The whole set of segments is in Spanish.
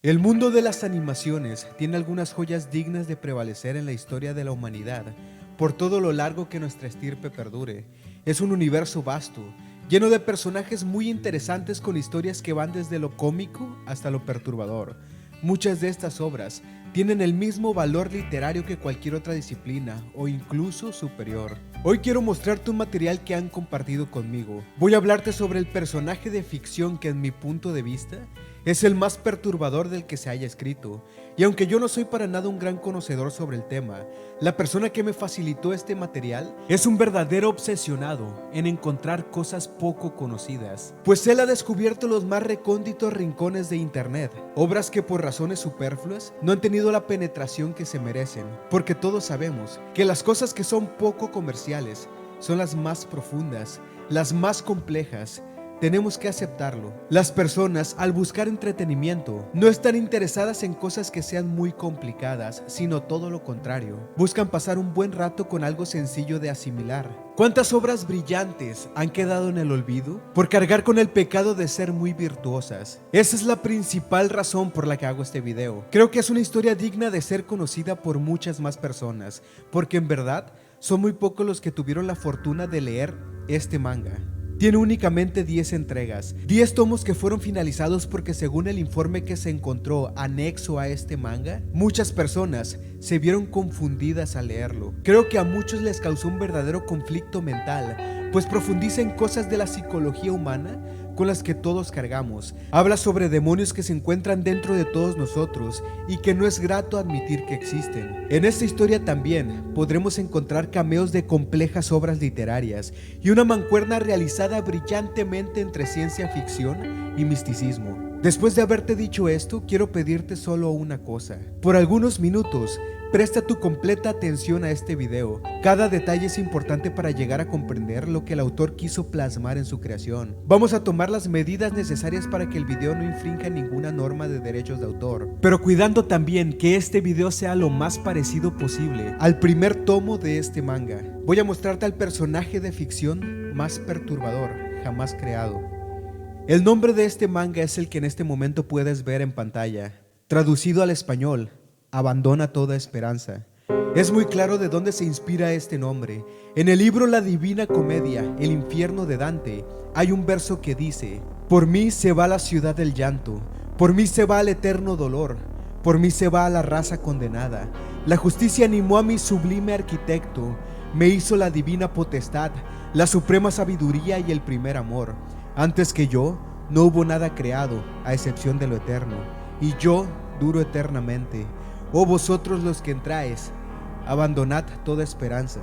El mundo de las animaciones tiene algunas joyas dignas de prevalecer en la historia de la humanidad, por todo lo largo que nuestra estirpe perdure. Es un universo vasto, lleno de personajes muy interesantes con historias que van desde lo cómico hasta lo perturbador. Muchas de estas obras tienen el mismo valor literario que cualquier otra disciplina, o incluso superior. Hoy quiero mostrarte un material que han compartido conmigo. Voy a hablarte sobre el personaje de ficción que, en mi punto de vista, es el más perturbador del que se haya escrito. Y aunque yo no soy para nada un gran conocedor sobre el tema, la persona que me facilitó este material es un verdadero obsesionado en encontrar cosas poco conocidas, pues él ha descubierto los más recónditos rincones de internet, obras que por razones superfluas no han tenido la penetración que se merecen, porque todos sabemos que las cosas que son poco comerciales son las más profundas, las más complejas. Tenemos que aceptarlo. Las personas, al buscar entretenimiento, no están interesadas en cosas que sean muy complicadas, sino todo lo contrario. Buscan pasar un buen rato con algo sencillo de asimilar. ¿Cuántas obras brillantes han quedado en el olvido por cargar con el pecado de ser muy virtuosas? Esa es la principal razón por la que hago este video. Creo que es una historia digna de ser conocida por muchas más personas, porque en verdad son muy pocos los que tuvieron la fortuna de leer este manga. Tiene únicamente 10 entregas, 10 tomos que fueron finalizados porque, según el informe que se encontró anexo a este manga, muchas personas se vieron confundidas al leerlo. Creo que a muchos les causó un verdadero conflicto mental, pues profundiza en cosas de la psicología humana con las que todos cargamos. Habla sobre demonios que se encuentran dentro de todos nosotros y que no es grato admitir que existen. En esta historia también podremos encontrar cameos de complejas obras literarias y una mancuerna realizada brillantemente entre ciencia ficción y misticismo. Después de haberte dicho esto, quiero pedirte solo una cosa. Por algunos minutos, presta tu completa atención a este video. Cada detalle es importante para llegar a comprender lo que el autor quiso plasmar en su creación. Vamos a tomar las medidas necesarias para que el video no infrinja ninguna norma de derechos de autor, pero cuidando también que este video sea lo más parecido posible al primer tomo de este manga. Voy a mostrarte al personaje de ficción más perturbador jamás creado. El nombre de este manga es el que en este momento puedes ver en pantalla. Traducido al español: Abandona toda esperanza. Es muy claro de dónde se inspira este nombre. En el libro La Divina Comedia, El infierno de Dante, hay un verso que dice: por mí se va la ciudad del llanto, por mí se va el eterno dolor, por mí se va a la raza condenada. La justicia animó a mi sublime arquitecto, me hizo la divina potestad, la suprema sabiduría y el primer amor. Antes que yo, no hubo nada creado, a excepción de lo eterno, y yo duro eternamente. Oh vosotros los que entráis, abandonad toda esperanza.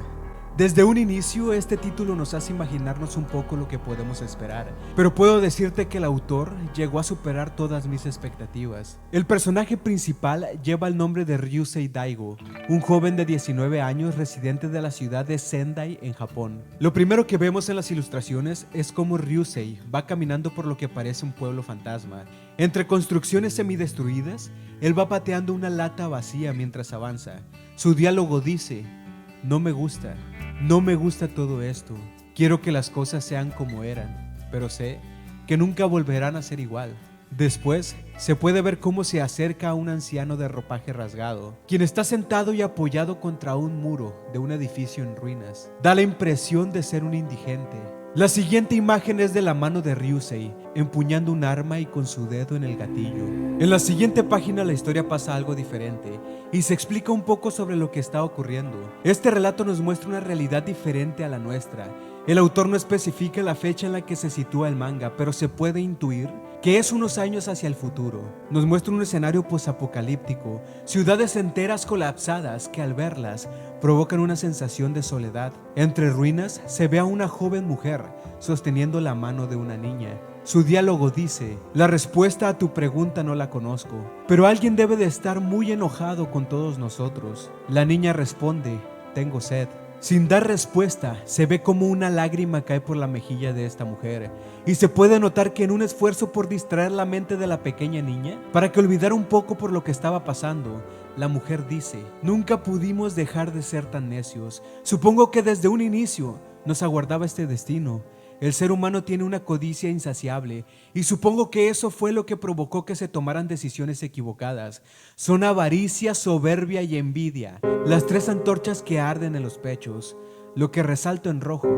Desde un inicio, este título nos hace imaginarnos un poco lo que podemos esperar, pero puedo decirte que el autor llegó a superar todas mis expectativas. El personaje principal lleva el nombre de Ryusei Daigo, un joven de 19 años residente de la ciudad de Sendai en Japón. Lo primero que vemos en las ilustraciones es cómo Ryusei va caminando por lo que parece un pueblo fantasma. Entre construcciones semidestruidas, él va pateando una lata vacía mientras avanza. Su diálogo dice: no me gusta todo esto. Quiero que las cosas sean como eran, pero sé que nunca volverán a ser igual. Después, se puede ver cómo se acerca a un anciano de ropaje rasgado, quien está sentado y apoyado contra un muro de un edificio en ruinas. Da la impresión de ser un indigente. La siguiente imagen es de la mano de Ryusei, empuñando un arma y con su dedo en el gatillo. En la siguiente página la historia pasa algo diferente y se explica un poco sobre lo que está ocurriendo. Este relato nos muestra una realidad diferente a la nuestra. El autor no especifica la fecha en la que se sitúa el manga, pero se puede intuir que es unos años hacia el futuro. Nos muestra un escenario posapocalíptico, ciudades enteras colapsadas que al verlas provocan una sensación de soledad. Entre ruinas se ve a una joven mujer sosteniendo la mano de una niña. Su diálogo dice: la respuesta a tu pregunta no la conozco, pero alguien debe de estar muy enojado con todos nosotros. La niña responde: tengo sed. Sin dar respuesta, se ve como una lágrima cae por la mejilla de esta mujer, y se puede notar que en un esfuerzo por distraer la mente de la pequeña niña, para que olvidara un poco por lo que estaba pasando, la mujer dice: nunca pudimos dejar de ser tan necios. Supongo que desde un inicio nos aguardaba este destino. El ser humano tiene una codicia insaciable y supongo que eso fue lo que provocó que se tomaran decisiones equivocadas. Son avaricia, soberbia y envidia, las tres antorchas que arden en los pechos. Lo que resalto en rojo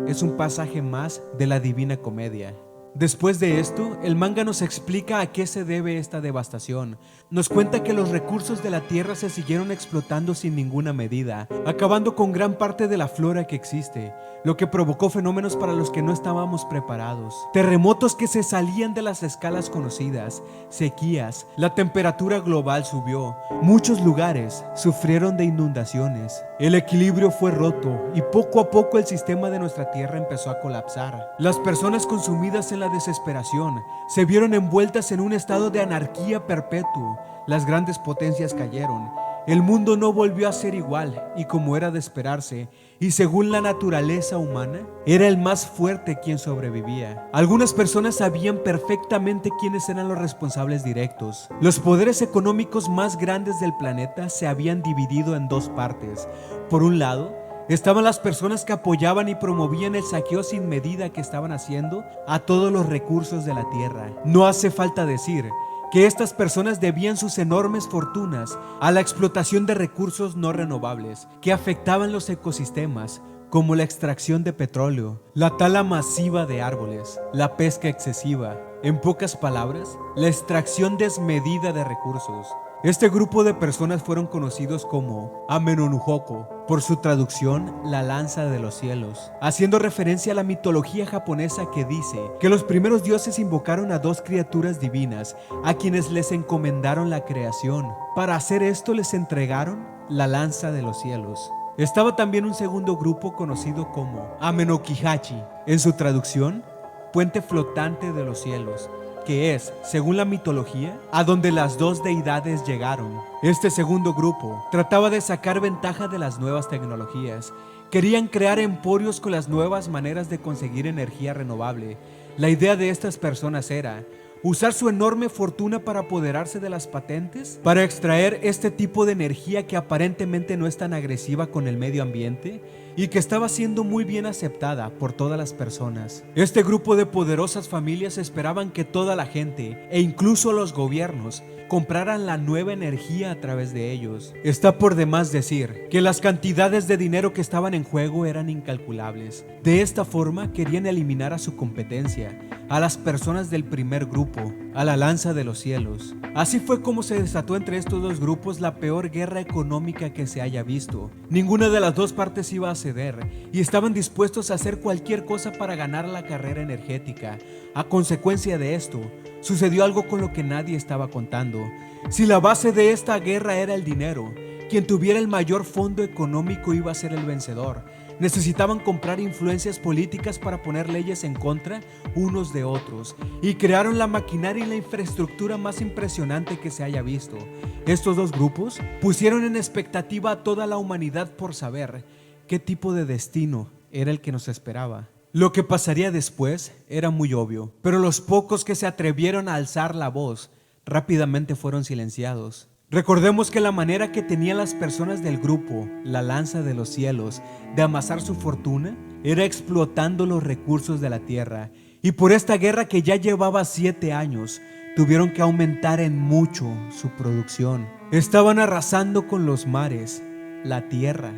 es un pasaje más de la Divina Comedia. Después de esto, el manga nos explica a qué se debe esta devastación. Nos cuenta que los recursos de la tierra se siguieron explotando sin ninguna medida, acabando con gran parte de la flora que existe, lo que provocó fenómenos para los que no estábamos preparados. Terremotos que se salían de las escalas conocidas, sequías, la temperatura global subió, muchos lugares sufrieron de inundaciones. El equilibrio fue roto y poco a poco el sistema de nuestra tierra empezó a colapsar. Las personas consumidas en la desesperación se vieron envueltas en un estado de anarquía perpetuo. Las grandes potencias cayeron. El mundo no volvió a ser igual y como era de esperarse, y según la naturaleza humana, era el más fuerte quien sobrevivía. Algunas personas sabían perfectamente quiénes eran los responsables directos. Los poderes económicos más grandes del planeta se habían dividido en dos partes. Por un lado, estaban las personas que apoyaban y promovían el saqueo sin medida que estaban haciendo a todos los recursos de la tierra. No hace falta decir que estas personas debían sus enormes fortunas a la explotación de recursos no renovables que afectaban los ecosistemas, como la extracción de petróleo, la tala masiva de árboles, la pesca excesiva, en pocas palabras, la extracción desmedida de recursos. Este grupo de personas fueron conocidos como Ame-no-nu-hoko, por su traducción, la lanza de los cielos, haciendo referencia a la mitología japonesa que dice que los primeros dioses invocaron a dos criaturas divinas a quienes les encomendaron la creación. Para hacer esto les entregaron la lanza de los cielos. Estaba también un segundo grupo conocido como Ame-no-kihachi, en su traducción, puente flotante de los cielos, que es, según la mitología, a donde las dos deidades llegaron. Este segundo grupo trataba de sacar ventaja de las nuevas tecnologías. Querían crear emporios con las nuevas maneras de conseguir energía renovable. La idea de estas personas era usar su enorme fortuna para apoderarse de las patentes, para extraer este tipo de energía que aparentemente no es tan agresiva con el medio ambiente y que estaba siendo muy bien aceptada por todas las personas. Este grupo de poderosas familias esperaban que toda la gente, e incluso los gobiernos, compraran la nueva energía a través de ellos. Está por demás decir que las cantidades de dinero que estaban en juego eran incalculables. De esta forma querían eliminar a su competencia, a las personas del primer grupo, a la lanza de los cielos. Así fue como se desató entre estos dos grupos la peor guerra económica que se haya visto. Ninguna de las dos partes iba a ceder y estaban dispuestos a hacer cualquier cosa para ganar la carrera energética. A consecuencia de esto, sucedió algo con lo que nadie estaba contando. Si la base de esta guerra era el dinero, quien tuviera el mayor fondo económico iba a ser el vencedor. Necesitaban comprar influencias políticas para poner leyes en contra unos de otros y crearon la maquinaria y la infraestructura más impresionante que se haya visto. Estos dos grupos pusieron en expectativa a toda la humanidad por saber qué tipo de destino era el que nos esperaba. Lo que pasaría después era muy obvio, pero los pocos que se atrevieron a alzar la voz rápidamente fueron silenciados. Recordemos que la manera que tenían las personas del grupo, la lanza de los cielos, de amasar su fortuna, era explotando los recursos de la tierra. Y por esta guerra que ya llevaba 7 años, tuvieron que aumentar en mucho su producción. Estaban arrasando con los mares, la tierra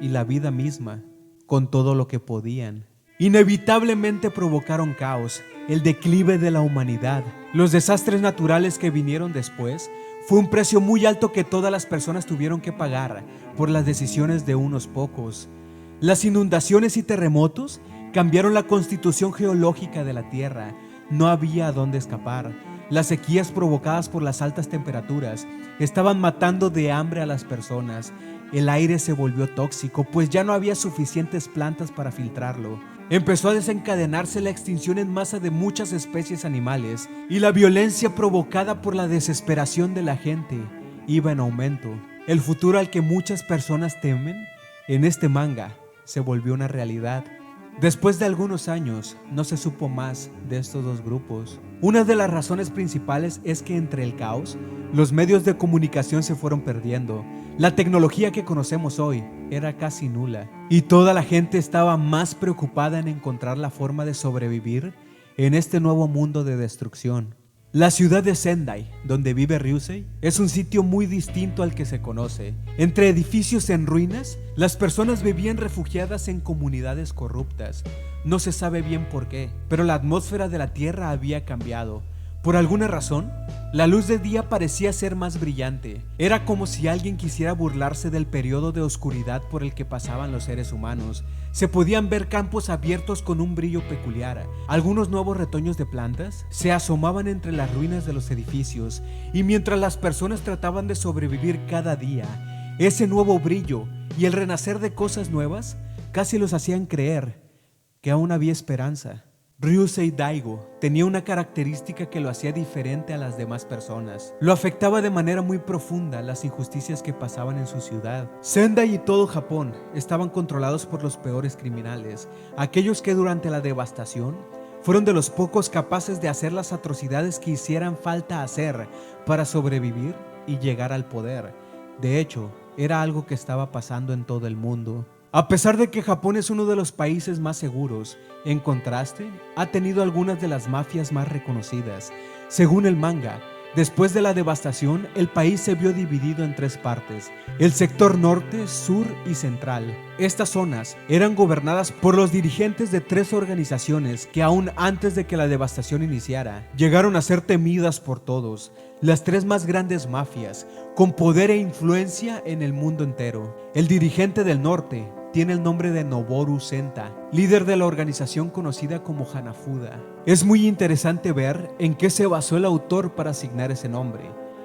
y la vida misma, con todo lo que podían. Inevitablemente provocaron caos, el declive de la humanidad. Los desastres naturales que vinieron después fue un precio muy alto que todas las personas tuvieron que pagar por las decisiones de unos pocos. Las inundaciones y terremotos cambiaron la constitución geológica de la Tierra. No había a dónde escapar. Las sequías provocadas por las altas temperaturas estaban matando de hambre a las personas. El aire se volvió tóxico, pues ya no había suficientes plantas para filtrarlo. Empezó a desencadenarse la extinción en masa de muchas especies animales y la violencia provocada por la desesperación de la gente iba en aumento. El futuro al que muchas personas temen en este manga se volvió una realidad. Después de algunos años, no se supo más de estos dos grupos. Una de las razones principales es que entre el caos, los medios de comunicación se fueron perdiendo. La tecnología que conocemos hoy era casi nula, y toda la gente estaba más preocupada en encontrar la forma de sobrevivir en este nuevo mundo de destrucción. La ciudad de Sendai, donde vive Ryusei, es un sitio muy distinto al que se conoce. Entre edificios en ruinas, las personas vivían refugiadas en comunidades corruptas. No se sabe bien por qué, pero la atmósfera de la tierra había cambiado. Por alguna razón, la luz de día parecía ser más brillante. Era como si alguien quisiera burlarse del periodo de oscuridad por el que pasaban los seres humanos. Se podían ver campos abiertos con un brillo peculiar. Algunos nuevos retoños de plantas se asomaban entre las ruinas de los edificios, y mientras las personas trataban de sobrevivir cada día, ese nuevo brillo y el renacer de cosas nuevas casi los hacían creer que aún había esperanza. Ryusei Daigo tenía una característica que lo hacía diferente a las demás personas. Lo afectaba de manera muy profunda las injusticias que pasaban en su ciudad. Sendai y todo Japón estaban controlados por los peores criminales, aquellos que durante la devastación fueron de los pocos capaces de hacer las atrocidades que hicieran falta hacer para sobrevivir y llegar al poder. De hecho, era algo que estaba pasando en todo el mundo. A pesar de que Japón es uno de los países más seguros, en contraste, ha tenido algunas de las mafias más reconocidas. Según el manga, después de la devastación, el país se vio dividido en tres partes: el sector norte, sur y central. Estas zonas eran gobernadas por los dirigentes de tres organizaciones que aún antes de que la devastación iniciara, llegaron a ser temidas por todos. Las tres más grandes mafias, con poder e influencia en el mundo entero. El dirigente del norte tiene el nombre de Noboru Senta, líder de la organización conocida como Hanafuda. Es muy interesante ver en qué se basó el autor para asignar ese nombre.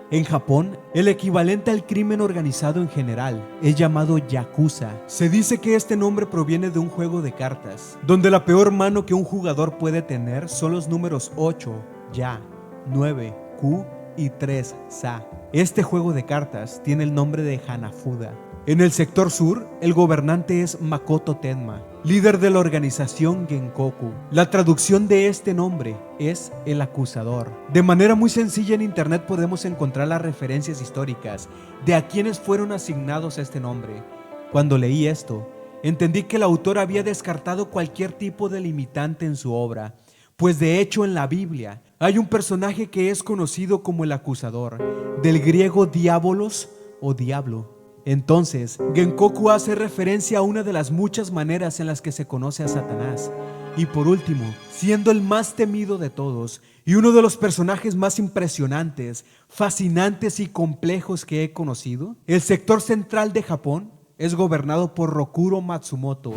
En Japón, el equivalente al crimen organizado en general es llamado Yakuza. Se dice que este nombre proviene de un juego de cartas, donde la peor mano que un jugador puede tener son los números 8, Ya, 9, Ku y 3, Sa. Este juego de cartas tiene el nombre de Hanafuda. En el sector sur, el gobernante es Makoto Tenma, líder de la organización Genkoku. La traducción de este nombre es el acusador. De manera muy sencilla en internet podemos encontrar las referencias históricas de a quienes fueron asignados este nombre. Cuando leí esto, entendí que el autor había descartado cualquier tipo de limitante en su obra, pues de hecho en la Biblia hay un personaje que es conocido como el acusador, del griego diabolos o diablo. Entonces, Genkoku hace referencia a una de las muchas maneras en las que se conoce a Satanás. Y por último, siendo el más temido de todos y uno de los personajes más impresionantes, fascinantes y complejos que he conocido, el sector central de Japón es gobernado por Rokuro Matsumoto,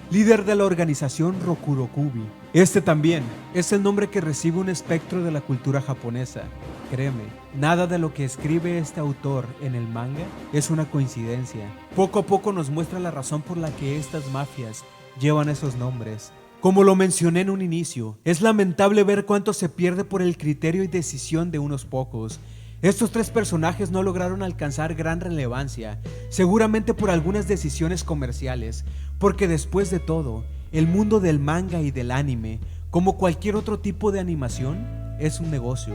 líder de la organización Rokurokubi. Este también es el nombre que recibe un espectro de la cultura japonesa. Créeme, nada de lo que escribe este autor en el manga es una coincidencia. Poco a poco nos muestra la razón por la que estas mafias llevan esos nombres. Como lo mencioné en un inicio, es lamentable ver cuánto se pierde por el criterio y decisión de unos pocos. Estos tres personajes no lograron alcanzar gran relevancia, seguramente por algunas decisiones comerciales, porque después de todo, el mundo del manga y del anime, como cualquier otro tipo de animación, es un negocio.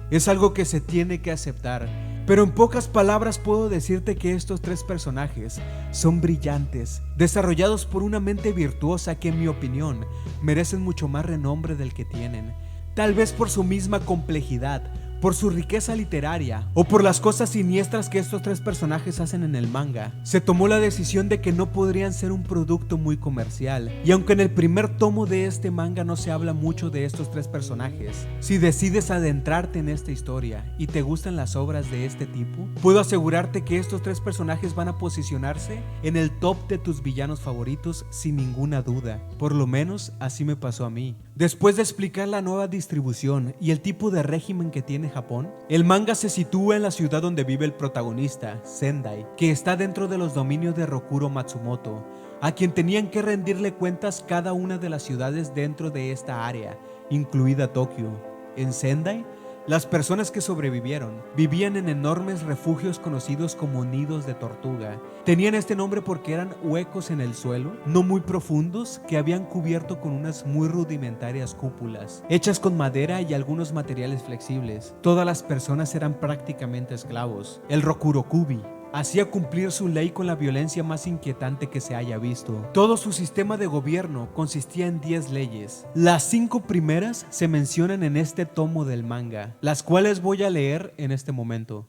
Es algo que se tiene que aceptar, pero en pocas palabras puedo decirte que estos tres personajes son brillantes, desarrollados por una mente virtuosa que en mi opinión merecen mucho más renombre del que tienen, tal vez por su misma complejidad, por su riqueza literaria o por las cosas siniestras que estos tres personajes hacen en el manga. Se tomó la decisión de que no podrían ser un producto muy comercial, y aunque en el primer tomo de este manga no se habla mucho de estos tres personajes, si decides adentrarte en esta historia y te gustan las obras de este tipo, puedo asegurarte que estos tres personajes van a posicionarse en el top de tus villanos favoritos sin ninguna duda. Por lo menos así me pasó a mí. Después de explicar la nueva distribución y el tipo de régimen que tiene Japón, el manga se sitúa en la ciudad donde vive el protagonista, Sendai, que está dentro de los dominios de Rokuro Matsumoto, a quien tenían que rendirle cuentas cada una de las ciudades dentro de esta área, incluida Tokio. En Sendai, Las personas que sobrevivieron vivían en enormes refugios conocidos como nidos de tortuga. Tenían este nombre porque eran huecos en el suelo, no muy profundos, que habían cubierto con unas muy rudimentarias cúpulas, hechas con madera y algunos materiales flexibles. Todas las personas eran prácticamente esclavos. El Rokurokubi hacía cumplir su ley con la violencia más inquietante que se haya visto. Todo su sistema de gobierno consistía en 10 leyes. Las 5 primeras se mencionan en este tomo del manga, las cuales voy a leer en este momento.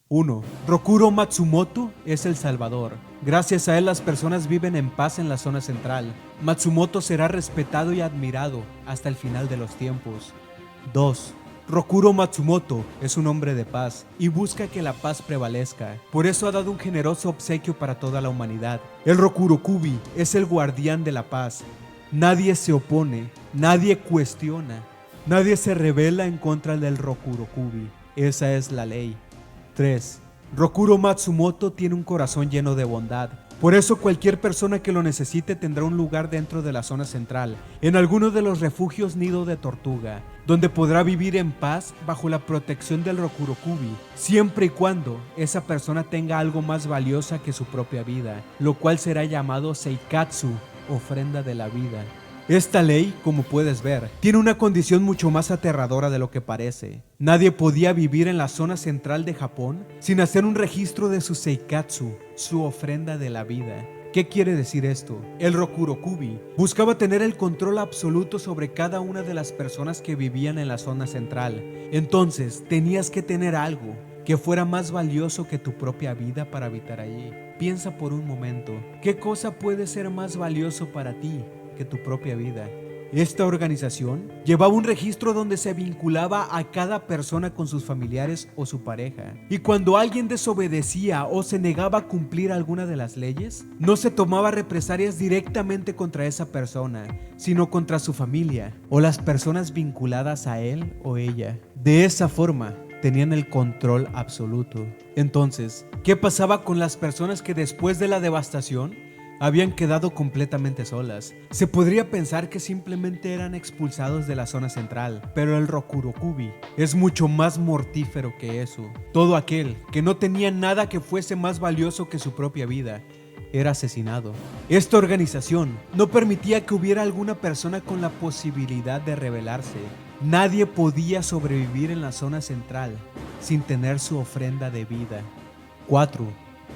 1. Rokuro Matsumoto es el salvador. Gracias a él las personas viven en paz en la zona central. Matsumoto será respetado y admirado hasta el final de los tiempos. 2. Rokuro Matsumoto es un hombre de paz y busca que la paz prevalezca. Por eso ha dado un generoso obsequio para toda la humanidad. El Rokurokubi es el guardián de la paz. Nadie se opone, nadie cuestiona, nadie se rebela en contra del Rokurokubi. Esa es la ley. 3. Rokuro Matsumoto tiene un corazón lleno de bondad. Por eso cualquier persona que lo necesite tendrá un lugar dentro de la zona central, en alguno de los refugios nido de tortuga, donde podrá vivir en paz bajo la protección del Rokurokubi, siempre y cuando esa persona tenga algo más valiosa que su propia vida, lo cual será llamado Seikatsu, ofrenda de la vida. Esta ley, como puedes ver, tiene una condición mucho más aterradora de lo que parece. Nadie podía vivir en la zona central de Japón sin hacer un registro de su Seikatsu, su ofrenda de la vida. ¿Qué quiere decir esto? El Rokurokubi buscaba tener el control absoluto sobre cada una de las personas que vivían en la zona central. Entonces, tenías que tener algo que fuera más valioso que tu propia vida para habitar allí. Piensa por un momento, ¿qué cosa puede ser más valioso para ti que tu propia vida? Esta organización llevaba un registro donde se vinculaba a cada persona con sus familiares o su pareja. Y cuando alguien desobedecía o se negaba a cumplir alguna de las leyes, no se tomaba represalias directamente contra esa persona, sino contra su familia o las personas vinculadas a él o ella. De esa forma, tenían el control absoluto. Entonces, ¿qué pasaba con las personas que después de la devastación habían quedado completamente solas? Se podría pensar que simplemente eran expulsados de la zona central, pero el Rokurokubi es mucho más mortífero que eso. Todo aquel que no tenía nada que fuese más valioso que su propia vida era asesinado. Esta organización no permitía que hubiera alguna persona con la posibilidad de rebelarse. Nadie podía sobrevivir en la zona central sin tener su ofrenda de vida. 4.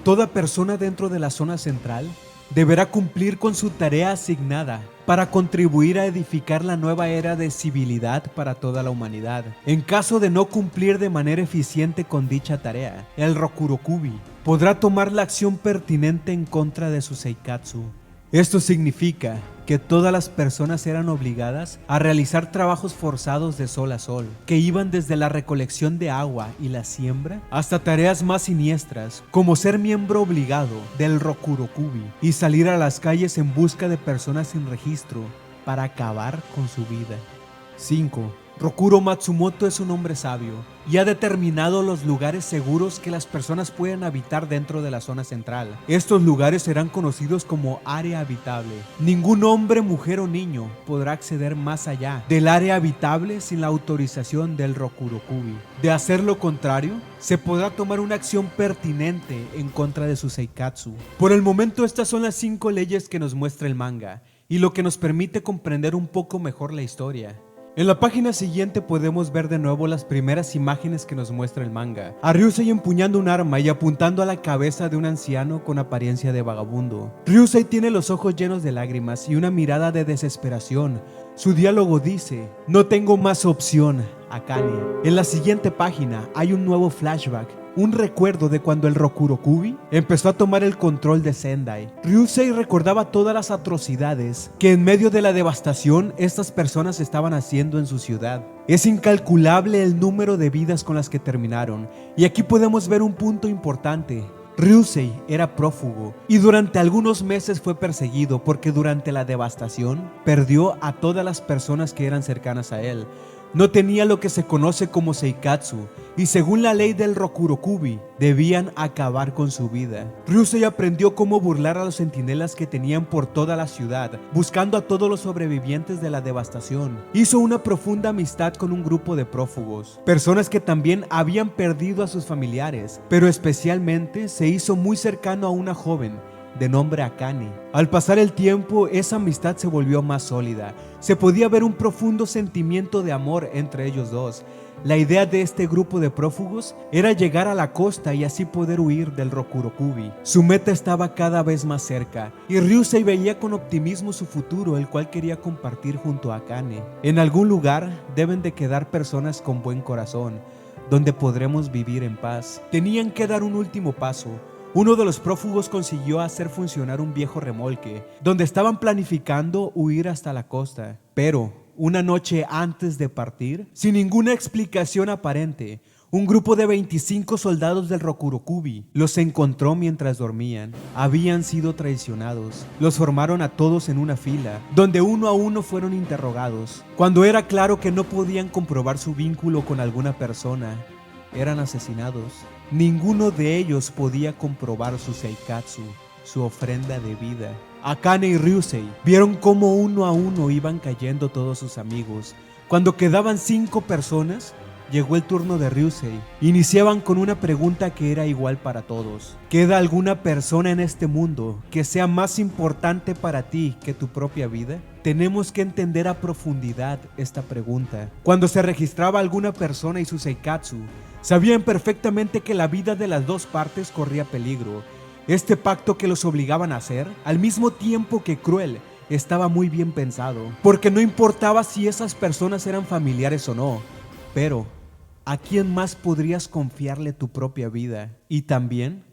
Toda persona dentro de la zona central deberá cumplir con su tarea asignada para contribuir a edificar la nueva era de civilidad para toda la humanidad. En caso de no cumplir de manera eficiente con dicha tarea, el Rokurokubi podrá tomar la acción pertinente en contra de su Seikatsu. Esto significa que todas las personas eran obligadas a realizar trabajos forzados de sol a sol, que iban desde la recolección de agua y la siembra hasta tareas más siniestras, como ser miembro obligado del Rokurokubi y salir a las calles en busca de personas sin registro para acabar con su vida. 5. Rokuro Matsumoto es un hombre sabio y ha determinado los lugares seguros que las personas pueden habitar dentro de la zona central. Estos lugares serán conocidos como área habitable. Ningún hombre, mujer o niño podrá acceder más allá del área habitable sin la autorización del Rokurokubi. De hacer lo contrario, se podrá tomar una acción pertinente en contra de su Seikatsu. Por el momento, estas son las 5 leyes que nos muestra el manga y lo que nos permite comprender un poco mejor la historia. En la página siguiente podemos ver de nuevo las primeras imágenes que nos muestra el manga. A Ryusei empuñando un arma y apuntando a la cabeza de un anciano con apariencia de vagabundo. Ryusei tiene los ojos llenos de lágrimas y una mirada de desesperación. Su diálogo dice: "No tengo más opción, Akane". En la siguiente página hay un nuevo flashback, un recuerdo de cuando el Rokurokubi empezó a tomar el control de Sendai. Ryusei recordaba todas las atrocidades que en medio de la devastación estas personas estaban haciendo en su ciudad. Es incalculable el número de vidas con las que terminaron, y aquí podemos ver un punto importante. Ryusei era prófugo y durante algunos meses fue perseguido porque durante la devastación perdió a todas las personas que eran cercanas a él. no tenía lo que se conoce como Seikatsu, y según la ley del Rokurokubi, debían acabar con su vida. Ryusei aprendió cómo burlar a los centinelas que tenían por toda la ciudad, buscando a todos los sobrevivientes de la devastación. Hizo una profunda amistad con un grupo de prófugos, personas que también habían perdido a sus familiares, pero especialmente se hizo muy cercano a una joven de nombre Akane. Al pasar el tiempo, esa amistad se volvió más sólida. Se podía ver un profundo sentimiento de amor entre ellos dos. La idea de este grupo de prófugos era llegar a la costa y así poder huir del Rokurokubi. Su meta estaba cada vez más cerca, y Ryusei veía con optimismo su futuro, el cual quería compartir junto a Akane. En algún lugar deben de quedar personas con buen corazón, donde podremos vivir en paz. Tenían que dar un último paso. Uno de los prófugos consiguió hacer funcionar un viejo remolque, donde estaban planificando huir hasta la costa. Pero, una noche antes de partir, sin ninguna explicación aparente, un grupo de 25 soldados del Rokurokubi los encontró mientras dormían. Habían sido traicionados. Los formaron a todos en una fila, donde uno a uno fueron interrogados. Cuando era claro que no podían comprobar su vínculo con alguna persona, eran asesinados. Ninguno de ellos podía comprobar su Seikatsu, su ofrenda de vida. Akane y Ryusei vieron cómo uno a uno iban cayendo todos sus amigos. Cuando quedaban 5 personas, llegó el turno de Ryusei. Iniciaban con una pregunta que era igual para todos. ¿Queda alguna persona en este mundo que sea más importante para ti que tu propia vida? Tenemos que entender a profundidad esta pregunta. Cuando se registraba alguna persona y su Seikatsu, sabían perfectamente que la vida de las dos partes corría peligro. Este pacto que los obligaban a hacer, al mismo tiempo que cruel, estaba muy bien pensado, porque no importaba si esas personas eran familiares o no, pero ¿a quién más podrías confiarle tu propia vida? Y también,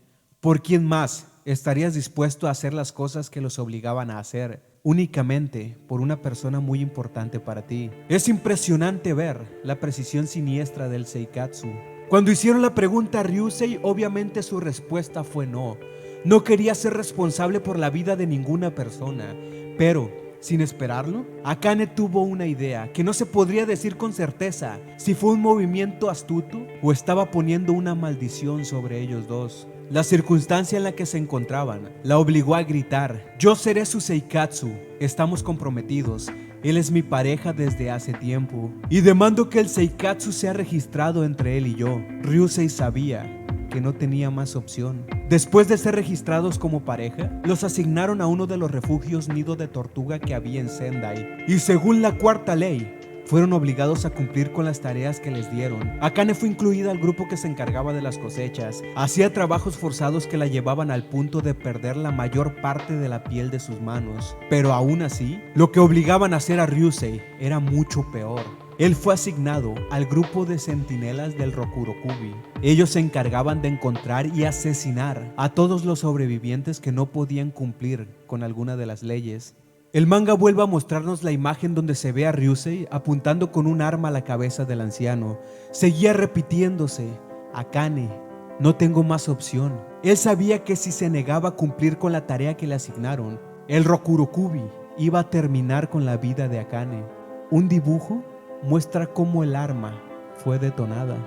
¿por quién más estarías dispuesto a hacer las cosas que los obligaban a hacer? Únicamente por una persona muy importante para ti. Es impresionante ver la precisión siniestra del Seikatsu. Cuando hicieron la pregunta a Ryusei, obviamente su respuesta fue no. No quería ser responsable por la vida de ninguna persona, pero sin esperarlo, Akane tuvo una idea que no se podría decir con certeza si fue un movimiento astuto o estaba poniendo una maldición sobre ellos dos. La circunstancia en la que se encontraban la obligó a gritar: yo seré su Seikatsu, estamos comprometidos, él es mi pareja desde hace tiempo y demando que el Seikatsu sea registrado entre él y yo. Ryusei sabía que no tenía más opción. Después de ser registrados como pareja, los asignaron a uno de los refugios nido de tortuga que había en Sendai, y según la cuarta ley, fueron obligados a cumplir con las tareas que les dieron. Akane fue incluida al grupo que se encargaba de las cosechas. Hacía trabajos forzados que la llevaban al punto de perder la mayor parte de la piel de sus manos. Pero aún así, lo que obligaban a hacer a Ryusei era mucho peor. Él fue asignado al grupo de centinelas del Rokurokubi. Ellos se encargaban de encontrar y asesinar a todos los sobrevivientes que no podían cumplir con alguna de las leyes. El manga vuelve a mostrarnos la imagen donde se ve a Ryusei apuntando con un arma a la cabeza del anciano. Seguía repitiéndose: Akane, no tengo más opción. Él sabía que si se negaba a cumplir con la tarea que le asignaron, el Rokurokubi iba a terminar con la vida de Akane. Un dibujo muestra cómo el arma fue detonada.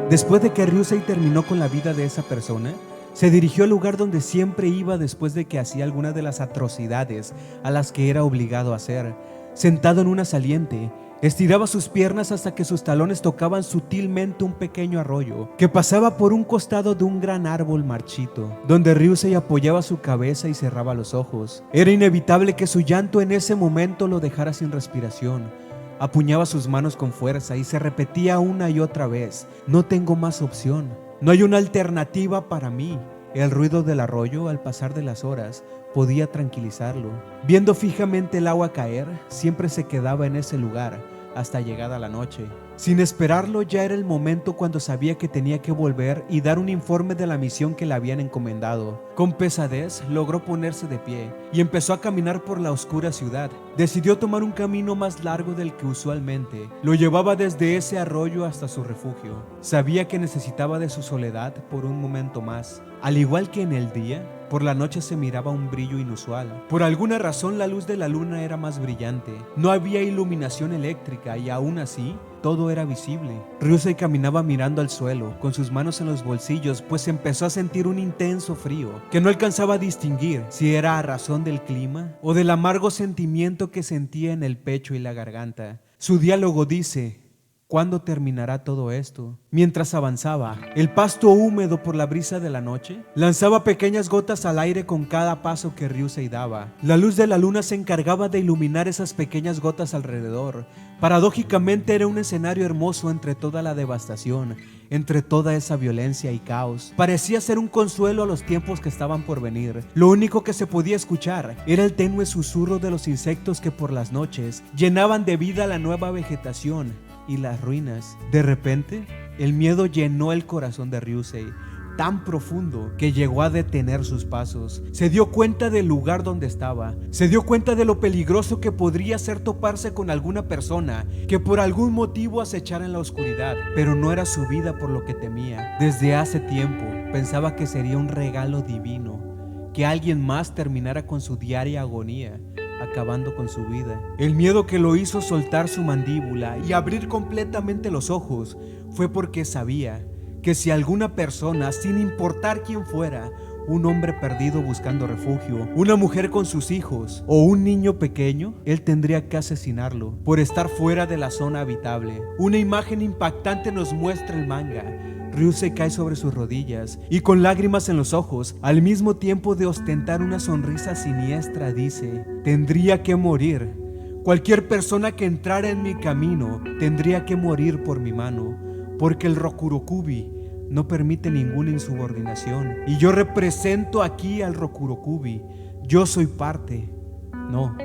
Después de que Ryusei terminó con la vida de esa persona, se dirigió al lugar donde siempre iba después de que hacía alguna de las atrocidades a las que era obligado a hacer. Sentado en una saliente, estiraba sus piernas hasta que sus talones tocaban sutilmente un pequeño arroyo que pasaba por un costado de un gran árbol marchito, donde Ryusei apoyaba su cabeza y cerraba los ojos. Era inevitable que su llanto en ese momento lo dejara sin respiración. Apuñaba sus manos con fuerza y se repetía una y otra vez: no tengo más opción, no hay una alternativa para mí. El ruido del arroyo al pasar de las horas podía tranquilizarlo. Viendo fijamente el agua caer, siempre se quedaba en ese lugar hasta llegada la noche. Sin esperarlo, ya era el momento cuando sabía que tenía que volver y dar un informe de la misión que le habían encomendado. Con pesadez logró ponerse de pie y empezó a caminar por la oscura ciudad. Decidió tomar un camino más largo del que usualmente lo llevaba desde ese arroyo hasta su refugio. Sabía que necesitaba de su soledad por un momento más. Al igual que en el día, por la noche se miraba un brillo inusual. Por alguna razón la luz de la luna era más brillante. No había iluminación eléctrica y aún así todo era visible. Ryusei caminaba mirando al suelo, con sus manos en los bolsillos, pues empezó a sentir un intenso frío, que no alcanzaba a distinguir si era a razón del clima o del amargo sentimiento que sentía en el pecho y la garganta. Su diálogo dice: ¿cuándo terminará todo esto? Mientras avanzaba, el pasto húmedo por la brisa de la noche lanzaba pequeñas gotas al aire con cada paso que Ryusei daba. La luz de la luna se encargaba de iluminar esas pequeñas gotas alrededor. Paradójicamente era un escenario hermoso entre toda la devastación, entre toda esa violencia y caos. Parecía ser un consuelo a los tiempos que estaban por venir. Lo único que se podía escuchar era el tenue susurro de los insectos que por las noches llenaban de vida la nueva vegetación y las ruinas. De repente, el miedo llenó el corazón de Ryusei, tan profundo que llegó a detener sus pasos. Se dio cuenta del lugar donde estaba. Se dio cuenta de lo peligroso que podría ser toparse con alguna persona que por algún motivo acechara en la oscuridad. Pero no era su vida por lo que temía. Desde hace tiempo pensaba que sería un regalo divino, que alguien más terminara con su diaria agonía, acabando con su vida. El miedo que lo hizo soltar su mandíbula y abrir completamente los ojos fue porque sabía que si alguna persona, sin importar quién fuera, un hombre perdido buscando refugio, una mujer con sus hijos o un niño pequeño, él tendría que asesinarlo por estar fuera de la zona habitable. Una imagen impactante nos muestra el manga. Ryusei cae sobre sus rodillas y con lágrimas en los ojos, al mismo tiempo de ostentar una sonrisa siniestra, dice: tendría que morir. Cualquier persona que entrara en mi camino tendría que morir por mi mano, porque el Rokurokubi no permite ninguna insubordinación. Y yo represento aquí al Rokurokubi. Yo soy parte. No,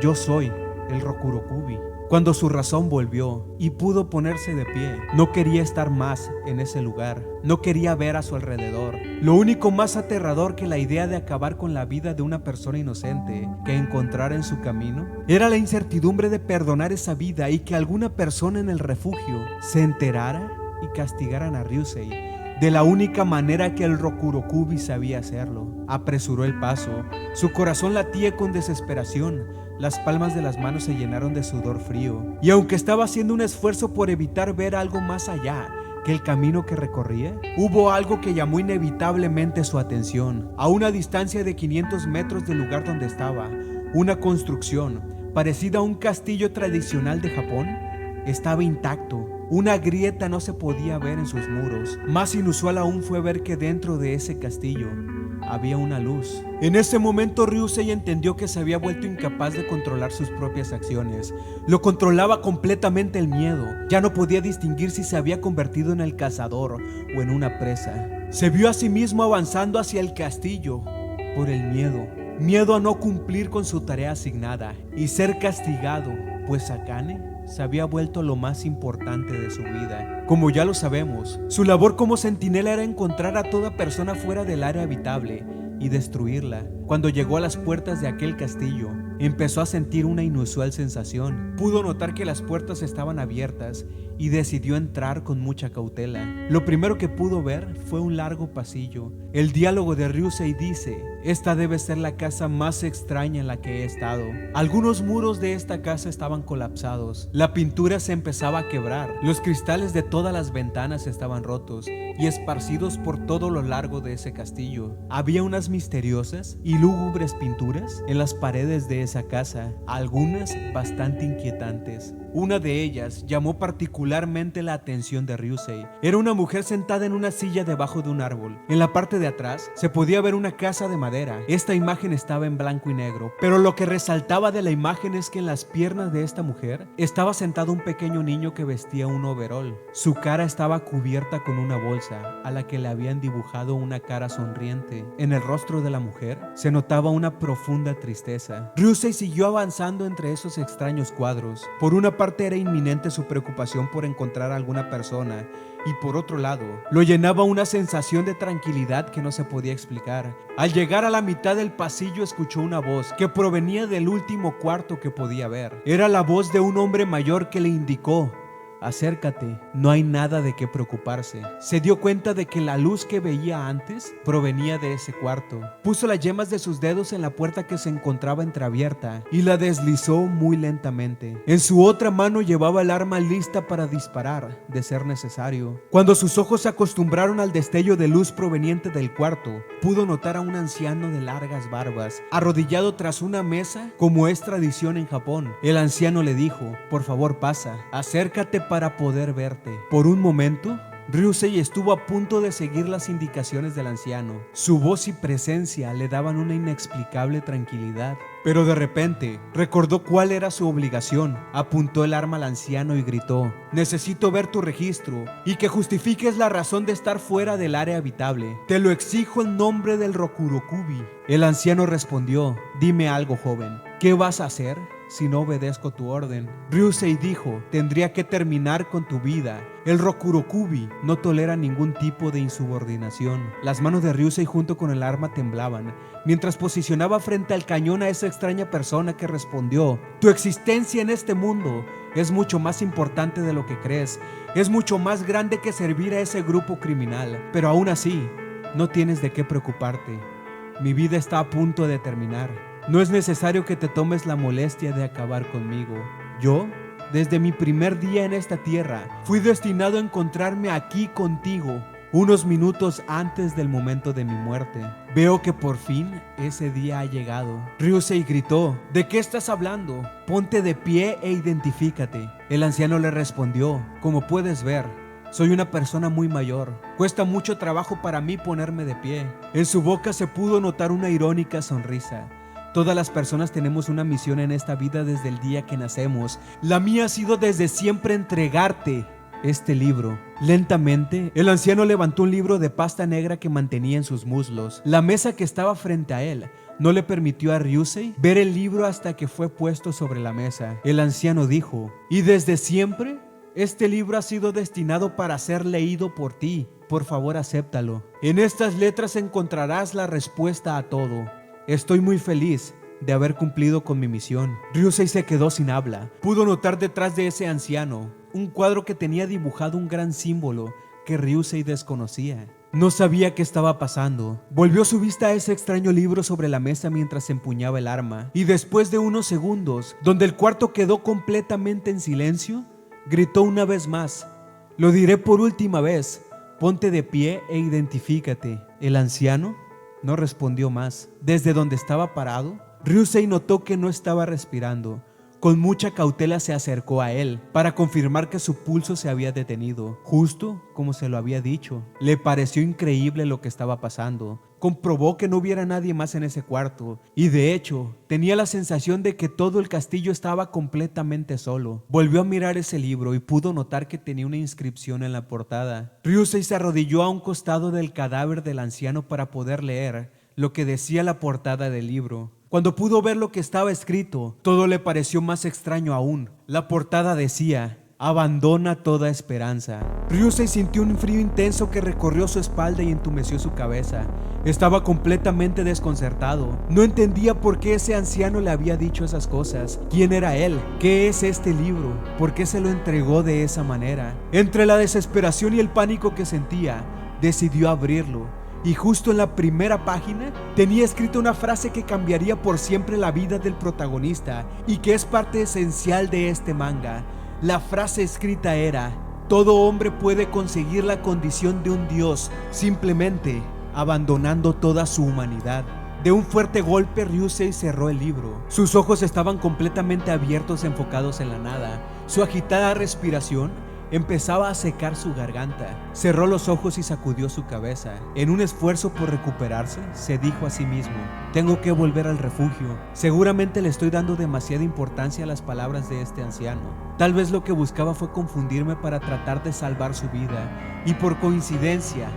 yo soy el Rokurokubi. Cuando su razón volvió y pudo ponerse de pie, no quería estar más en ese lugar. No quería ver a su alrededor. Lo único más aterrador que la idea de acabar con la vida de una persona inocente que encontrara en su camino era la incertidumbre de perdonar esa vida y que alguna persona en el refugio se enterara y castigaran a Ryusei de la única manera que el Rokurokubi sabía hacerlo. Apresuró el paso. Su corazón latía con desesperación. Las palmas de las manos se llenaron de sudor frío. Y aunque estaba haciendo un esfuerzo por evitar ver algo más allá que el camino que recorría, hubo algo que llamó inevitablemente su atención. A una distancia de 500 metros del lugar donde estaba, una construcción parecida a un castillo tradicional de Japón estaba intacto. Una grieta no se podía ver en sus muros. Más inusual aún fue ver que dentro de ese castillo había una luz. En ese momento Ryusei entendió que se había vuelto incapaz de controlar sus propias acciones. Lo controlaba completamente el miedo. Ya no podía distinguir si se había convertido en el cazador o en una presa. Se vio a sí mismo avanzando hacia el castillo por el miedo. Miedo a no cumplir con su tarea asignada y ser castigado, pues Akane se había vuelto lo más importante de su vida. Como ya lo sabemos, su labor como centinela era encontrar a toda persona fuera del área habitable y destruirla. Cuando llegó a las puertas de aquel castillo, empezó a sentir una inusual sensación. Pudo notar que las puertas estaban abiertas y decidió entrar con mucha cautela. Lo primero que pudo ver fue un largo pasillo. El diálogo de Ryusei dice: esta debe ser la casa más extraña en la que he estado. Algunos muros de esta casa estaban colapsados. La pintura se empezaba a quebrar. Los cristales de todas las ventanas estaban rotos y esparcidos por todo lo largo de ese castillo. Había unas misteriosas y lúgubres pinturas en las paredes de esa casa, algunas bastante inquietantes. Una de ellas llamó particularmente la atención de Ryusei. Era una mujer sentada en una silla debajo de un árbol. En la parte de atrás se podía ver una casa de madera. Esta imagen estaba en blanco y negro, pero lo que resaltaba de la imagen es que en las piernas de esta mujer estaba sentado un pequeño niño que vestía un overol. Su cara estaba cubierta con una bolsa a la que le habían dibujado una cara sonriente. En el rostro de la mujer se notaba una profunda tristeza. Ryusei siguió avanzando entre esos extraños cuadros. Por una parte era inminente su preocupación por encontrar a alguna persona y por otro lado lo llenaba una sensación de tranquilidad que no se podía explicar. Al llegar a la mitad del pasillo escuchó una voz que provenía del último cuarto que podía ver. Era la voz de un hombre mayor que le indicó acércate, no hay nada de qué preocuparse. Se dio cuenta de que la luz que veía antes provenía de ese cuarto. Puso las yemas de sus dedos en la puerta que se encontraba entreabierta y la deslizó muy lentamente. En su otra mano llevaba el arma lista para disparar, de ser necesario. Cuando sus ojos se acostumbraron al destello de luz proveniente del cuarto, pudo notar a un anciano de largas barbas, arrodillado tras una mesa, como es tradición en Japón. El anciano le dijo: por favor pasa, acércate para poder verte. Por un momento, Ryusei estuvo a punto de seguir las indicaciones del anciano. Su voz y presencia le daban una inexplicable tranquilidad. Pero de repente, recordó cuál era su obligación. Apuntó el arma al anciano y gritó: necesito ver tu registro y que justifiques la razón de estar fuera del área habitable. Te lo exijo en nombre del Rokurokubi. El anciano respondió: dime algo, joven, ¿qué vas a hacer si no obedezco tu orden? Ryusei dijo: tendría que terminar con tu vida. El Rokurokubi no tolera ningún tipo de insubordinación. Las manos de Ryusei junto con el arma temblaban, mientras posicionaba frente al cañón a esa extraña persona que respondió: tu existencia en este mundo es mucho más importante de lo que crees. Es mucho más grande que servir a ese grupo criminal. Pero aún así, no tienes de qué preocuparte. Mi vida está a punto de terminar. No es necesario que te tomes la molestia de acabar conmigo. Yo, desde mi primer día en esta tierra, fui destinado a encontrarme aquí contigo, unos minutos antes del momento de mi muerte. Veo que por fin ese día ha llegado. Ryusei gritó: ¿de qué estás hablando? Ponte de pie e identifícate. El anciano le respondió: como puedes ver, soy una persona muy mayor. Cuesta mucho trabajo para mí ponerme de pie. En su boca se pudo notar una irónica sonrisa. Todas las personas tenemos una misión en esta vida desde el día que nacemos. La mía ha sido desde siempre entregarte este libro. Lentamente, el anciano levantó un libro de pasta negra que mantenía en sus muslos. La mesa que estaba frente a él no le permitió a Ryusei ver el libro hasta que fue puesto sobre la mesa. El anciano dijo: ¿y desde siempre? Este libro ha sido destinado para ser leído por ti. Por favor, acéptalo. En estas letras encontrarás la respuesta a todo. Estoy muy feliz de haber cumplido con mi misión. Ryusei se quedó sin habla. Pudo notar detrás de ese anciano un cuadro que tenía dibujado un gran símbolo que Ryusei desconocía. No sabía qué estaba pasando. Volvió su vista a ese extraño libro sobre la mesa mientras empuñaba el arma. Y después de unos segundos, donde el cuarto quedó completamente en silencio, gritó una vez más: lo diré por última vez, ponte de pie e identifícate. El anciano no respondió más. Desde donde estaba parado, Ryusei notó que no estaba respirando. Con mucha cautela se acercó a él para confirmar que su pulso se había detenido, justo como se lo había dicho. Le pareció increíble lo que estaba pasando. Comprobó que no hubiera nadie más en ese cuarto y de hecho tenía la sensación de que todo el castillo estaba completamente solo. Volvió a mirar ese libro y pudo notar que tenía una inscripción en la portada. Ryusei se arrodilló a un costado del cadáver del anciano para poder leer lo que decía la portada del libro. Cuando pudo ver lo que estaba escrito, todo le pareció más extraño aún. La portada decía: abandona toda esperanza. Ryusei sintió un frío intenso que recorrió su espalda y entumeció su cabeza. Estaba completamente desconcertado. No entendía por qué ese anciano le había dicho esas cosas. ¿Quién era él? ¿Qué es este libro? ¿Por qué se lo entregó de esa manera? Entre la desesperación y el pánico que sentía, decidió abrirlo. Y justo en la primera página tenía escrita una frase que cambiaría por siempre la vida del protagonista y que es parte esencial de este manga. La frase escrita era: todo hombre puede conseguir la condición de un dios simplemente abandonando toda su humanidad. De un fuerte golpe, Ryusei cerró el libro. Sus ojos estaban completamente abiertos, enfocados en la nada. Su agitada respiración empezaba a secar su garganta. Cerró los ojos y sacudió su cabeza. En un esfuerzo por recuperarse, se dijo a sí mismo: tengo que volver al refugio. Seguramente le estoy dando demasiada importancia a las palabras de este anciano. Tal vez lo que buscaba fue confundirme para tratar de salvar su vida. Y por coincidencia,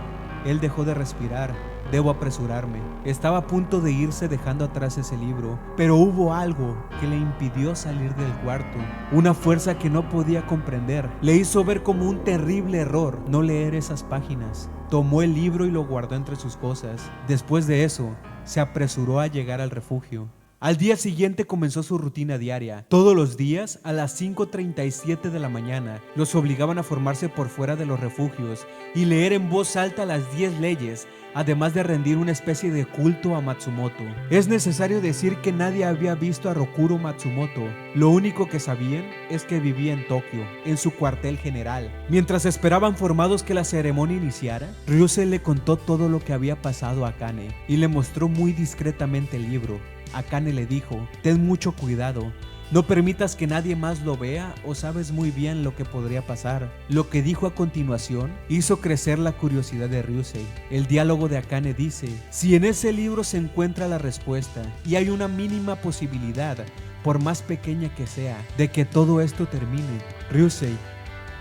él dejó de respirar. Debo apresurarme. Estaba a punto de irse dejando atrás ese libro, pero hubo algo que le impidió salir del cuarto. Una fuerza que no podía comprender. Le hizo ver como un terrible error no leer esas páginas. Tomó el libro y lo guardó entre sus cosas. Después de eso, se apresuró a llegar al refugio. Al día siguiente comenzó su rutina diaria. Todos los días, a las 5:37 de la mañana, los obligaban a formarse por fuera de los refugios y leer en voz alta las 10 leyes, además de rendir una especie de culto a Matsumoto. Es necesario decir que nadie había visto a Rokuro Matsumoto. Lo único que sabían es que vivía en Tokio, en su cuartel general. Mientras esperaban formados que la ceremonia iniciara, Ryusei le contó todo lo que había pasado a Akane y le mostró muy discretamente el libro. Akane le dijo: ten mucho cuidado, no permitas que nadie más lo vea o sabes muy bien lo que podría pasar. Lo que dijo a continuación hizo crecer la curiosidad de Ryusei. El diálogo de Akane dice: si en ese libro se encuentra la respuesta y hay una mínima posibilidad, por más pequeña que sea, de que todo esto termine, Ryusei,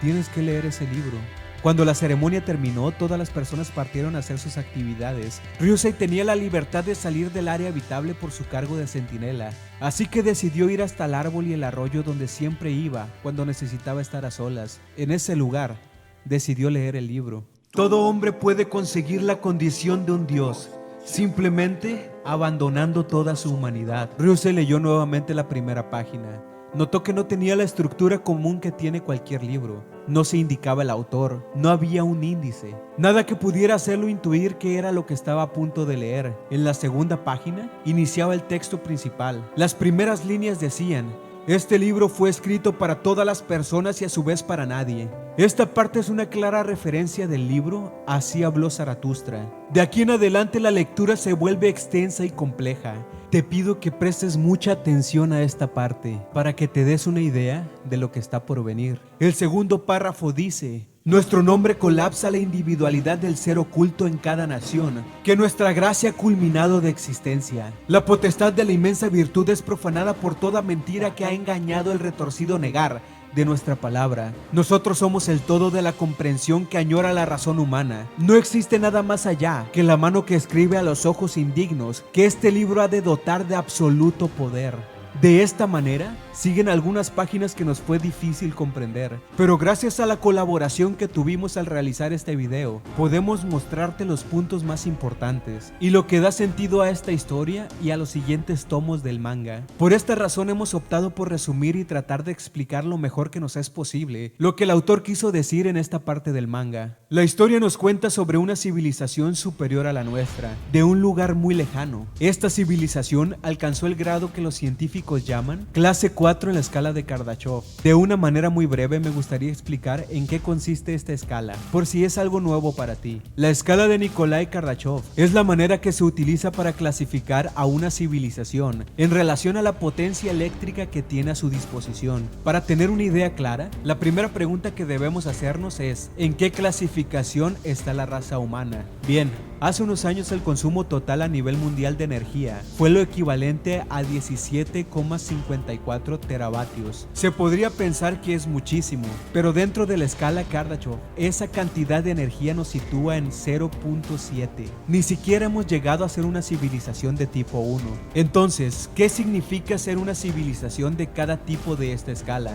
tienes que leer ese libro. Cuando la ceremonia terminó, todas las personas partieron a hacer sus actividades. Ryusei tenía la libertad de salir del área habitable por su cargo de centinela, así que decidió ir hasta el árbol y el arroyo donde siempre iba cuando necesitaba estar a solas. En ese lugar, decidió leer el libro. Todo hombre puede conseguir la condición de un dios, simplemente abandonando toda su humanidad. Ryusei leyó nuevamente la primera página. Notó que no tenía la estructura común que tiene cualquier libro. No se indicaba el autor, no había un índice, nada que pudiera hacerlo intuir qué era lo que estaba a punto de leer. En la segunda página iniciaba el texto principal. Las primeras líneas decían: este libro fue escrito para todas las personas y a su vez para nadie. Esta parte es una clara referencia del libro Así habló Zaratustra. De aquí en adelante la lectura se vuelve extensa y compleja. Te pido que prestes mucha atención a esta parte para que te des una idea de lo que está por venir. El segundo párrafo dice: nuestro nombre colapsa la individualidad del ser oculto en cada nación, que nuestra gracia ha culminado de existencia. La potestad de la inmensa virtud es profanada por toda mentira que ha engañado el retorcido negar de nuestra palabra. Nosotros somos el todo de la comprensión que añora la razón humana. No existe nada más allá que la mano que escribe a los ojos indignos, que este libro ha de dotar de absoluto poder. De esta manera, siguen algunas páginas que nos fue difícil comprender, pero gracias a la colaboración que tuvimos al realizar este video, podemos mostrarte los puntos más importantes y lo que da sentido a esta historia y a los siguientes tomos del manga. Por esta razón hemos optado por resumir y tratar de explicar lo mejor que nos es posible lo que el autor quiso decir en esta parte del manga. La historia nos cuenta sobre una civilización superior a la nuestra, de un lugar muy lejano. Esta civilización alcanzó el grado que los científicos llaman clase 4 en la escala de Kardashev. De una manera muy breve me gustaría explicar en qué consiste esta escala, por si es algo nuevo para ti. La escala de Nikolai Kardashev es la manera que se utiliza para clasificar a una civilización en relación a la potencia eléctrica que tiene a su disposición. Para tener una idea clara, la primera pregunta que debemos hacernos es: ¿en qué clasificación está la raza humana? Bien, hace unos años el consumo total a nivel mundial de energía fue lo equivalente a 17,54 teravatios. Se podría pensar que es muchísimo, pero dentro de la escala Kardashev, esa cantidad de energía nos sitúa en 0.7. Ni siquiera hemos llegado a ser una civilización de tipo 1. Entonces, ¿qué significa ser una civilización de cada tipo de esta escala?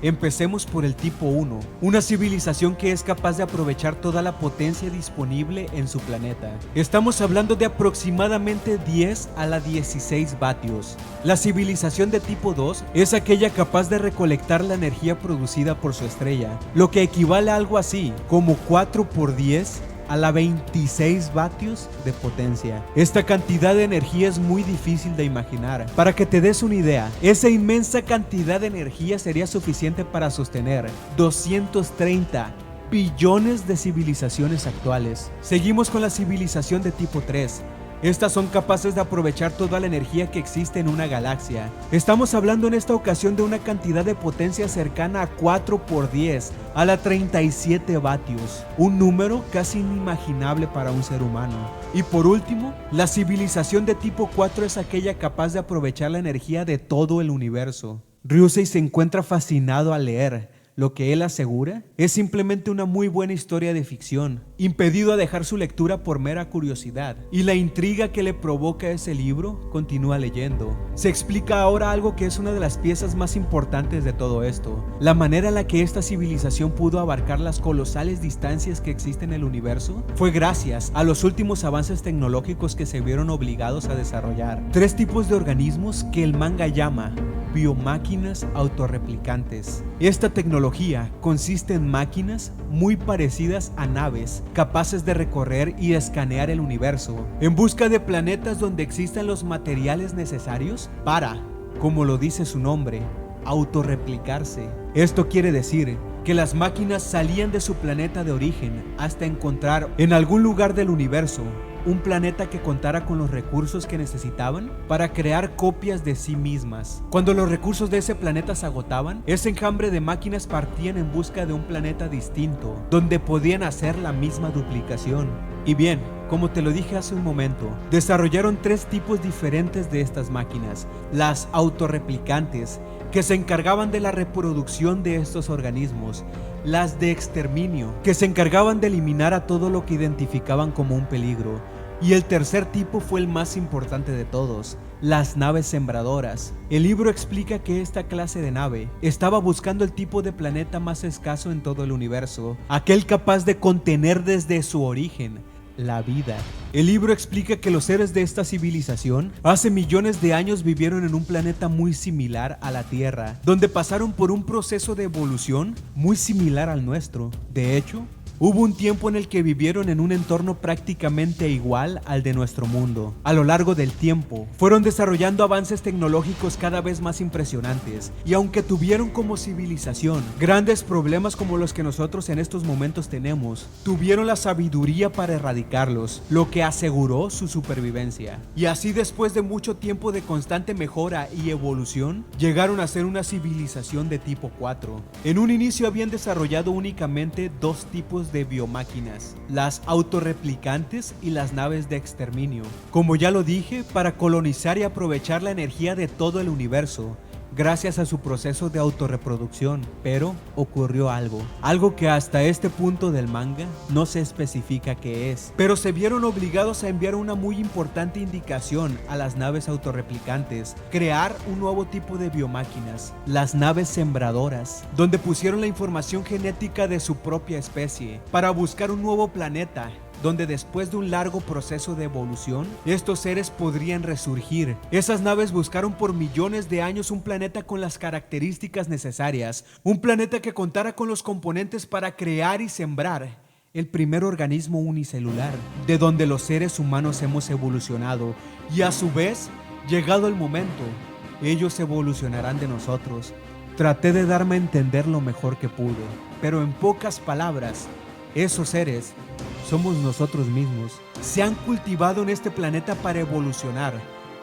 Empecemos por el tipo 1, una civilización que es capaz de aprovechar toda la potencia disponible en su planeta. Estamos hablando de aproximadamente 10 a la 16 vatios. La civilización de tipo 2 es aquella capaz de recolectar la energía producida por su estrella, lo que equivale a algo así como 4 por 10 a la 26 vatios de potencia. Esta cantidad de energía es muy difícil de imaginar. Para que te des una idea, esa inmensa cantidad de energía sería suficiente para sostener 230 billones de civilizaciones actuales. Seguimos con la civilización de tipo 3. Estas son capaces de aprovechar toda la energía que existe en una galaxia. Estamos hablando en esta ocasión de una cantidad de potencia cercana a 4 por 10 a la 37 vatios, un número casi inimaginable para un ser humano. Y por último, la civilización de tipo 4 es aquella capaz de aprovechar la energía de todo el universo. Ryusei se encuentra fascinado al leer Lo que él asegura es simplemente una muy buena historia de ficción, impedido a dejar su lectura por mera curiosidad. Y la intriga que le provoca ese libro continúa leyendo. Se explica ahora algo que es una de las piezas más importantes de todo esto: la manera en la que esta civilización pudo abarcar las colosales distancias que existen en el universo fue gracias a los últimos avances tecnológicos que se vieron obligados a desarrollar. 3 tipos de organismos que el manga llama biomáquinas autorreplicantes. Esta tecnología consiste en máquinas muy parecidas a naves, capaces de recorrer y escanear el universo en busca de planetas donde existan los materiales necesarios para, como lo dice su nombre, autorreplicarse. Esto quiere decir que las máquinas salían de su planeta de origen hasta encontrar en algún lugar del universo un planeta que contara con los recursos que necesitaban para crear copias de sí mismas. Cuando los recursos de ese planeta se agotaban, ese enjambre de máquinas partían en busca de un planeta distinto, donde podían hacer la misma duplicación. Y bien, como te lo dije hace un momento, desarrollaron 3 tipos diferentes de estas máquinas: las autorreplicantes, que se encargaban de la reproducción de estos organismos; las de exterminio, que se encargaban de eliminar a todo lo que identificaban como un peligro; y el tercer tipo fue el más importante de todos: las naves sembradoras. El libro explica que esta clase de nave estaba buscando el tipo de planeta más escaso en todo el universo, aquel capaz de contener desde su origen la vida. El libro explica que los seres de esta civilización hace millones de años vivieron en un planeta muy similar a la Tierra, donde pasaron por un proceso de evolución muy similar al nuestro. De hecho, hubo un tiempo en el que vivieron en un entorno prácticamente igual al de nuestro mundo. A lo largo del tiempo, fueron desarrollando avances tecnológicos cada vez más impresionantes, y aunque tuvieron como civilización grandes problemas como los que nosotros en estos momentos tenemos, tuvieron la sabiduría para erradicarlos, lo que aseguró su supervivencia. Y así, después de mucho tiempo de constante mejora y evolución, llegaron a ser una civilización de tipo 4. En un inicio habían desarrollado únicamente 2 tipos de biomáquinas: las autorreplicantes y las naves de exterminio. Como ya lo dije, para colonizar y aprovechar la energía de todo el universo, gracias a su proceso de autorreproducción. Pero ocurrió algo que hasta este punto del manga no se especifica qué es, pero se vieron obligados a enviar una muy importante indicación a las naves autorreplicantes: crear un nuevo tipo de biomáquinas, las naves sembradoras, donde pusieron la información genética de su propia especie para buscar un nuevo planeta donde, después de un largo proceso de evolución, estos seres podrían resurgir. Esas naves buscaron por millones de años un planeta con las características necesarias, un planeta que contara con los componentes para crear y sembrar el primer organismo unicelular, de donde los seres humanos hemos evolucionado, y a su vez, llegado el momento, ellos evolucionarán de nosotros. Traté de darme a entender lo mejor que pude, pero en pocas palabras, esos seres somos nosotros mismos. Se han cultivado en este planeta para evolucionar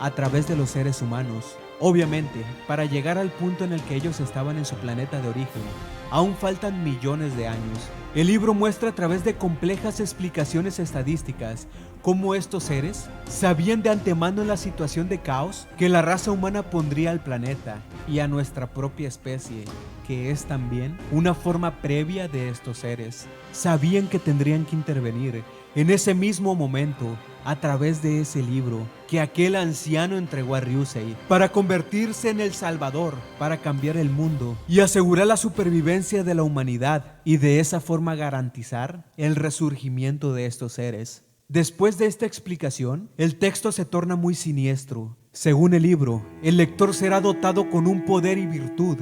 a través de los seres humanos. Obviamente, para llegar al punto en el que ellos estaban en su planeta de origen, aún faltan millones de años. El libro muestra a través de complejas explicaciones estadísticas cómo estos seres sabían de antemano en la situación de caos que la raza humana pondría al planeta y a nuestra propia especie, que es también una forma previa de estos seres. Sabían que tendrían que intervenir en ese mismo momento, a través de ese libro que aquel anciano entregó a Ryusei, para convertirse en el Salvador, para cambiar el mundo y asegurar la supervivencia de la humanidad, y de esa forma garantizar el resurgimiento de estos seres. Después de esta explicación, el texto se torna muy siniestro. Según el libro, el lector será dotado con un poder y virtud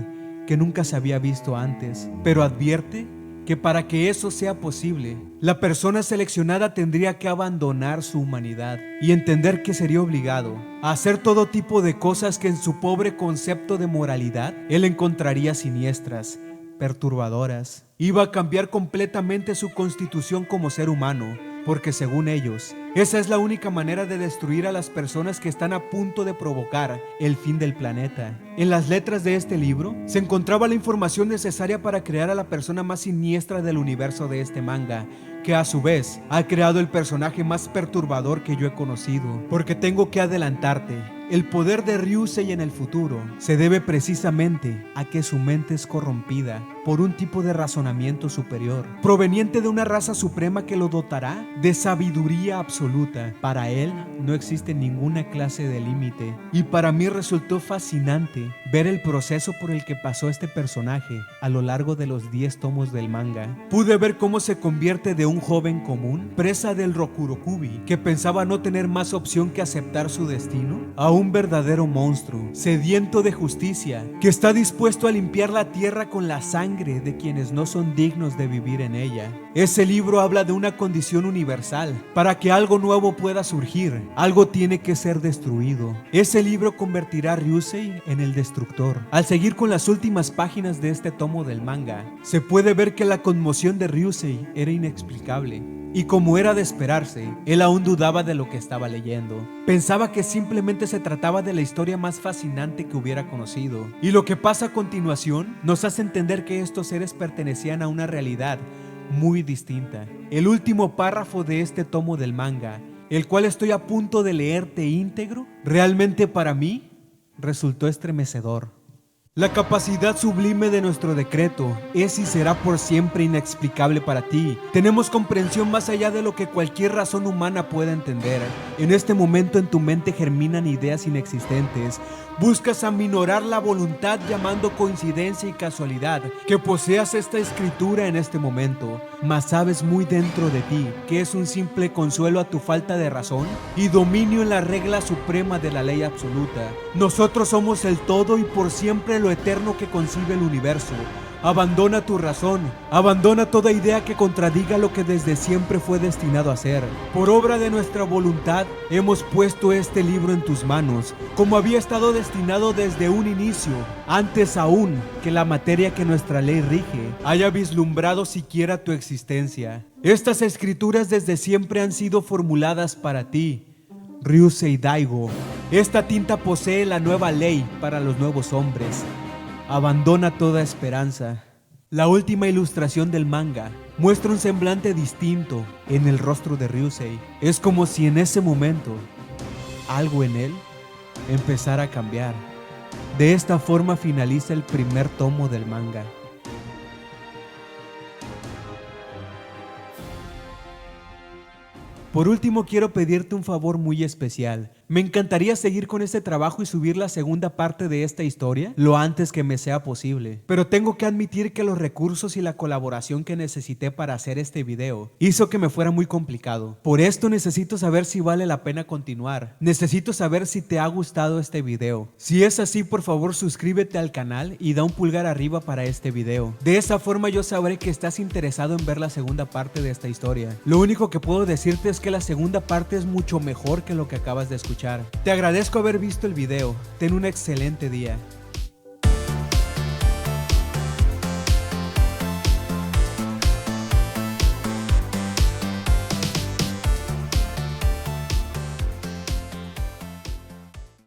que nunca se había visto antes, pero advierte que para que eso sea posible, la persona seleccionada tendría que abandonar su humanidad y entender que sería obligado a hacer todo tipo de cosas que en su pobre concepto de moralidad él encontraría siniestras, perturbadoras. Iba a cambiar completamente su constitución como ser humano, porque según ellos, esa es la única manera de destruir a las personas que están a punto de provocar el fin del planeta. En las letras de este libro se encontraba la información necesaria para crear a la persona más siniestra del universo de este manga, que a su vez ha creado el personaje más perturbador que yo he conocido. Porque tengo que adelantarte, el poder de Ryusei en el futuro se debe precisamente a que su mente es corrompida por un tipo de razonamiento superior, proveniente de una raza suprema que lo dotará de sabiduría absoluta. Para él no existe ninguna clase de límite, y para mí resultó fascinante ver el proceso por el que pasó este personaje a lo largo de los 10 tomos del manga. Pude ver cómo se convierte de un joven común, presa del Rokurokubi, que pensaba no tener más opción que aceptar su destino, a un verdadero monstruo, sediento de justicia, que está dispuesto a limpiar la tierra con la sangre de quienes no son dignos de vivir en ella. Ese libro habla de una condición universal. Para que algo nuevo pueda surgir, algo tiene que ser destruido. Ese libro convertirá a Ryusei en el destructor. Al seguir con las últimas páginas de este tomo del manga, se puede ver que la conmoción de Ryusei era inexplicable. Y como era de esperarse, él aún dudaba de lo que estaba leyendo. Pensaba que simplemente se trataba de la historia más fascinante que hubiera conocido. Y lo que pasa a continuación nos hace entender que estos seres pertenecían a una realidad muy distinta. El último párrafo de este tomo del manga, el cual estoy a punto de leerte íntegro, realmente para mí resultó estremecedor. La capacidad sublime de nuestro decreto es y será por siempre inexplicable para ti. Tenemos comprensión más allá de lo que cualquier razón humana pueda entender. En este momento en tu mente germinan ideas inexistentes. Buscas aminorar la voluntad llamando coincidencia y casualidad que poseas esta escritura en este momento, mas sabes muy dentro de ti que es un simple consuelo a tu falta de razón y dominio en la regla suprema de la ley absoluta. Nosotros somos el todo y por siempre lo eterno que concibe el universo. Abandona tu razón, abandona toda idea que contradiga lo que desde siempre fue destinado a ser. Por obra de nuestra voluntad, hemos puesto este libro en tus manos, como había estado destinado desde un inicio, antes aún que la materia que nuestra ley rige haya vislumbrado siquiera tu existencia. Estas escrituras desde siempre han sido formuladas para ti, Ryusei Daigo. Esta tinta posee la nueva ley para los nuevos hombres. Abandona toda esperanza. La última ilustración del manga muestra un semblante distinto en el rostro de Ryusei. Es como si en ese momento algo en él empezara a cambiar. De esta forma finaliza el primer tomo del manga. Por último, quiero pedirte un favor muy especial. Me encantaría seguir con este trabajo y subir la segunda parte de esta historia lo antes que me sea posible. Pero tengo que admitir que los recursos y la colaboración que necesité para hacer este video hizo que me fuera muy complicado. Por esto necesito saber si vale la pena continuar. Necesito saber si te ha gustado este video. Si es así, por favor suscríbete al canal y da un pulgar arriba para este video. De esa forma yo sabré que estás interesado en ver la segunda parte de esta historia. Lo único que puedo decirte es que la segunda parte es mucho mejor que lo que acabas de escuchar. Te agradezco haber visto el video. Ten un excelente día.